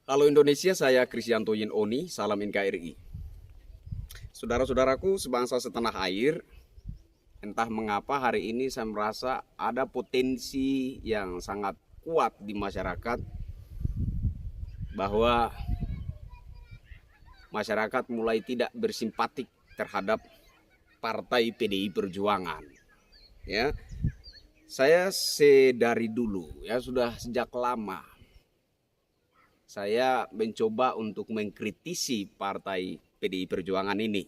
Halo Indonesia, saya Krisyanto Yin Oni, salam NKRI. Saudara-saudaraku sebangsa setanah air, entah mengapa hari ini saya merasa ada potensi yang sangat kuat di masyarakat bahwa masyarakat mulai tidak bersimpatik terhadap partai PDI Perjuangan. Ya, saya sedari dulu, ya sudah sejak lama saya mencoba untuk mengkritisi partai PDI Perjuangan ini.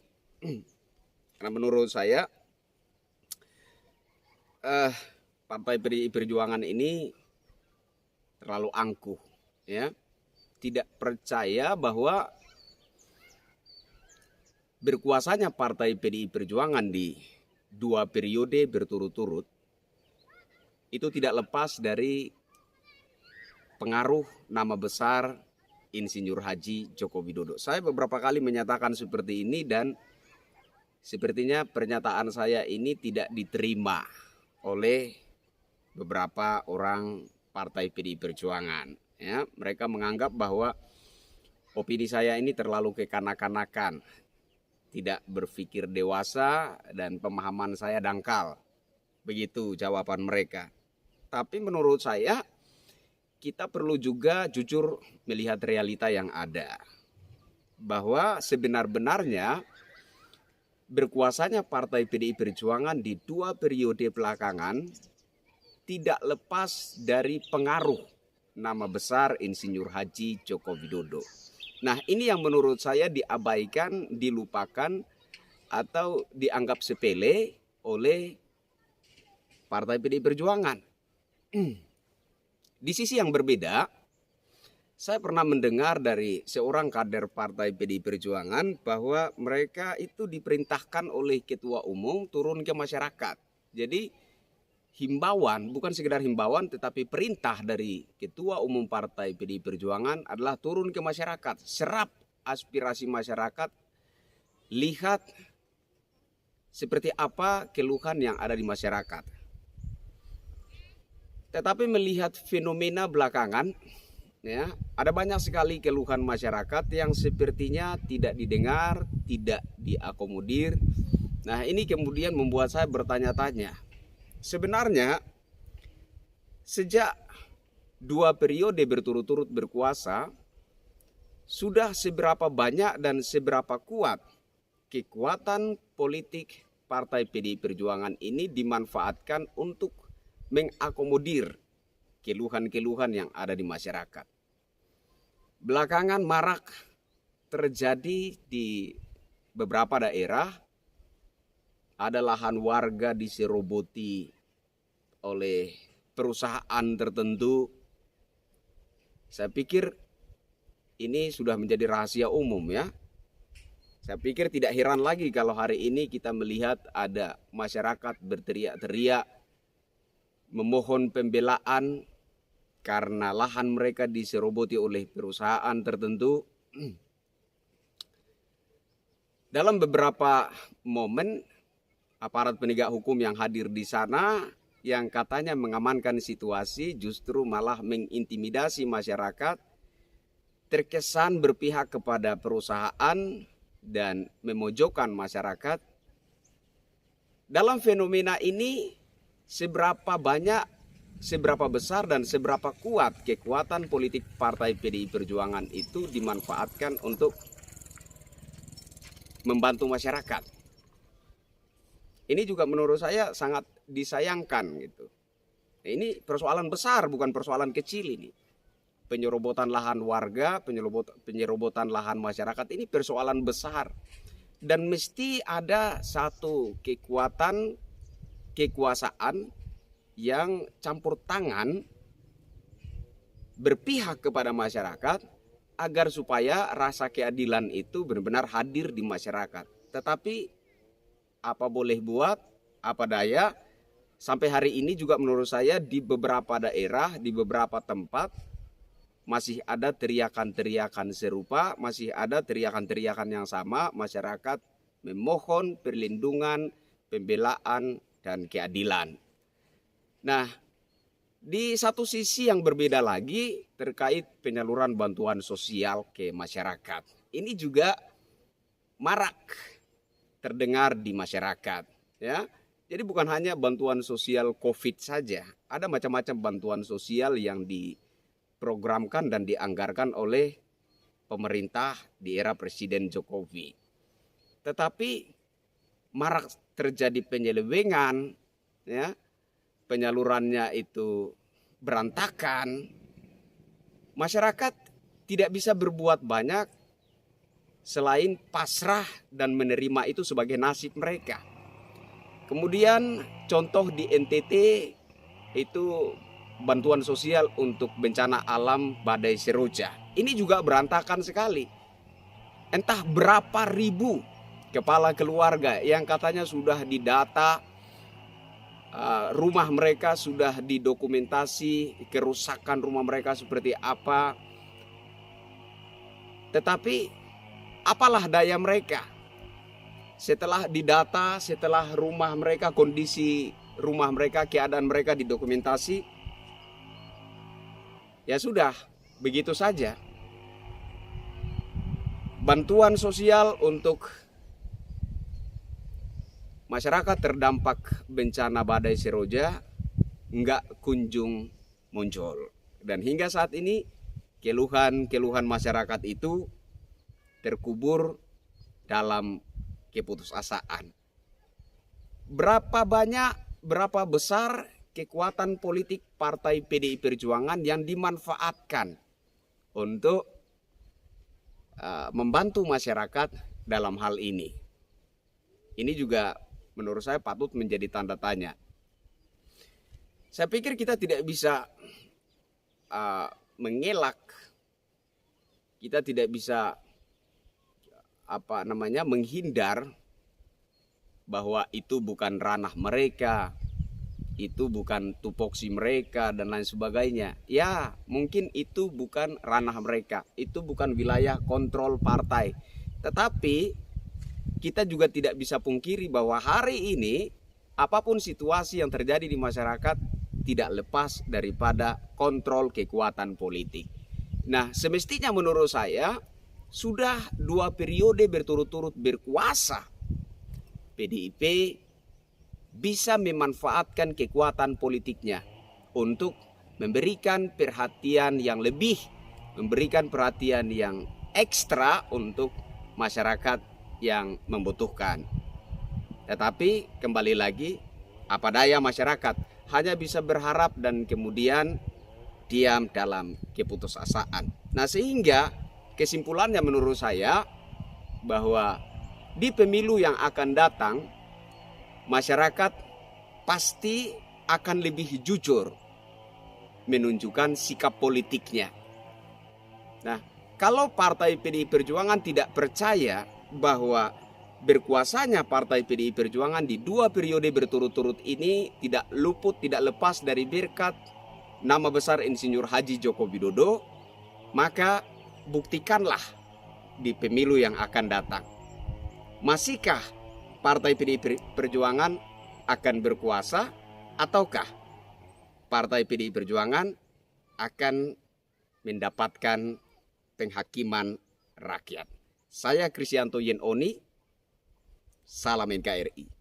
Karena menurut saya partai PDI Perjuangan ini terlalu angkuh, ya. Tidak percaya bahwa berkuasanya partai PDI Perjuangan di 2 periode berturut-turut itu tidak lepas dari pengaruh nama besar Insinyur Haji Joko Widodo. Saya beberapa kali menyatakan seperti ini dan sepertinya pernyataan saya ini tidak diterima oleh beberapa orang partai PDI Perjuangan. Ya, mereka menganggap bahwa opini saya ini terlalu kekanak-kanakan, tidak berpikir dewasa dan pemahaman saya dangkal. Begitu jawaban mereka. Tapi menurut saya kita perlu juga jujur melihat realita yang ada. Bahwa sebenar-benarnya berkuasanya partai PDI Perjuangan di 2 periode belakangan tidak lepas dari pengaruh nama besar Insinyur Haji Joko Widodo. Nah, ini yang menurut saya diabaikan, dilupakan, atau dianggap sepele oleh partai PDI Perjuangan. Di sisi yang berbeda, saya pernah mendengar dari seorang kader partai PDI Perjuangan bahwa mereka itu diperintahkan oleh ketua umum turun ke masyarakat. Jadi himbauan, bukan sekedar himbauan tetapi perintah dari ketua umum partai PDI Perjuangan adalah turun ke masyarakat, serap aspirasi masyarakat, lihat seperti apa keluhan yang ada di masyarakat. Tetapi melihat fenomena belakangan, ya, ada banyak sekali keluhan masyarakat yang sepertinya tidak didengar, tidak diakomodir. Nah, ini kemudian membuat saya bertanya-tanya. Sebenarnya sejak 2 periode berturut-turut berkuasa, sudah seberapa banyak dan seberapa kuat kekuatan politik partai PDI Perjuangan ini dimanfaatkan untuk mengakomodir keluhan-keluhan yang ada di masyarakat. Belakangan marak terjadi di beberapa daerah, ada lahan warga diseroboti oleh perusahaan tertentu. Saya pikir ini sudah menjadi rahasia umum, ya. Saya pikir tidak heran lagi kalau hari ini kita melihat ada masyarakat berteriak-teriak memohon pembelaan karena lahan mereka diseroboti oleh perusahaan tertentu. Dalam beberapa momen aparat penegak hukum yang hadir di sana yang katanya mengamankan situasi justru malah mengintimidasi masyarakat, terkesan berpihak kepada perusahaan dan memojokkan masyarakat. Dalam fenomena ini seberapa banyak, seberapa besar dan seberapa kuat kekuatan politik partai PDI Perjuangan itu dimanfaatkan untuk membantu masyarakat. Ini juga menurut saya sangat disayangkan gitu. Ini persoalan besar, bukan persoalan kecil ini. Penyerobotan lahan warga, penyerobotan lahan masyarakat ini persoalan besar. Dan mesti ada satu kekuasaan yang campur tangan berpihak kepada masyarakat agar supaya rasa keadilan itu benar-benar hadir di masyarakat. Tetapi apa boleh buat, apa daya, sampai hari ini juga menurut saya di beberapa daerah, di beberapa tempat masih ada teriakan-teriakan serupa, masih ada teriakan-teriakan yang sama, masyarakat memohon perlindungan, pembelaan, dan keadilan. Nah, Di satu sisi yang berbeda lagi terkait penyaluran bantuan sosial ke masyarakat. Ini juga marak terdengar di masyarakat, ya. Jadi bukan hanya bantuan sosial COVID saja, ada macam-macam bantuan sosial yang diprogramkan dan dianggarkan oleh pemerintah di era Presiden Jokowi. Tetapi marak terjadi penyelewengan, ya, penyalurannya itu berantakan. Masyarakat tidak bisa berbuat banyak selain pasrah dan menerima itu sebagai nasib mereka. Kemudian contoh di NTT itu bantuan sosial untuk bencana alam badai Seroja. Ini juga berantakan sekali. Entah berapa ribu kepala keluarga yang katanya sudah didata, rumah mereka sudah didokumentasi, kerusakan rumah mereka seperti apa. Tetapi apalah daya mereka? Setelah didata, setelah rumah mereka, kondisi rumah mereka, keadaan mereka didokumentasi, ya sudah, begitu saja. Bantuan sosial untuk masyarakat terdampak bencana badai Seroja nggak kunjung muncul. Dan hingga saat ini keluhan masyarakat itu terkubur dalam keputusasaan. Berapa besar kekuatan politik partai PDI Perjuangan yang dimanfaatkan untuk membantu masyarakat dalam hal ini. Ini juga menurut saya patut menjadi tanda tanya. Saya pikir kita tidak bisa mengelak, kita tidak bisa menghindar bahwa itu bukan ranah mereka, itu bukan tupoksi mereka dan lain sebagainya. Ya, mungkin itu bukan ranah mereka, itu bukan wilayah kontrol partai. Tetapi kita juga tidak bisa pungkiri bahwa hari ini apapun situasi yang terjadi di masyarakat tidak lepas daripada kontrol kekuatan politik. Nah, semestinya menurut saya sudah 2 periode berturut-turut berkuasa, PDIP bisa memanfaatkan kekuatan politiknya untuk memberikan perhatian yang lebih, memberikan perhatian yang ekstra untuk masyarakat yang membutuhkan. Tetapi kembali lagi, apa daya masyarakat hanya bisa berharap dan kemudian diam dalam keputusasaan. Nah, sehingga kesimpulannya menurut saya bahwa di pemilu yang akan datang masyarakat pasti akan lebih jujur menunjukkan sikap politiknya. Nah, kalau partai PDI Perjuangan tidak percaya bahwa berkuasanya partai PDI Perjuangan di 2 periode berturut-turut ini tidak luput, tidak lepas dari berkat nama besar Insinyur Haji Joko Widodo, maka buktikanlah di pemilu yang akan datang. Masihkah partai PDI Perjuangan akan berkuasa, ataukah partai PDI Perjuangan akan mendapatkan penghakiman rakyat? Saya Kristianto Yenoni, salam NKRI.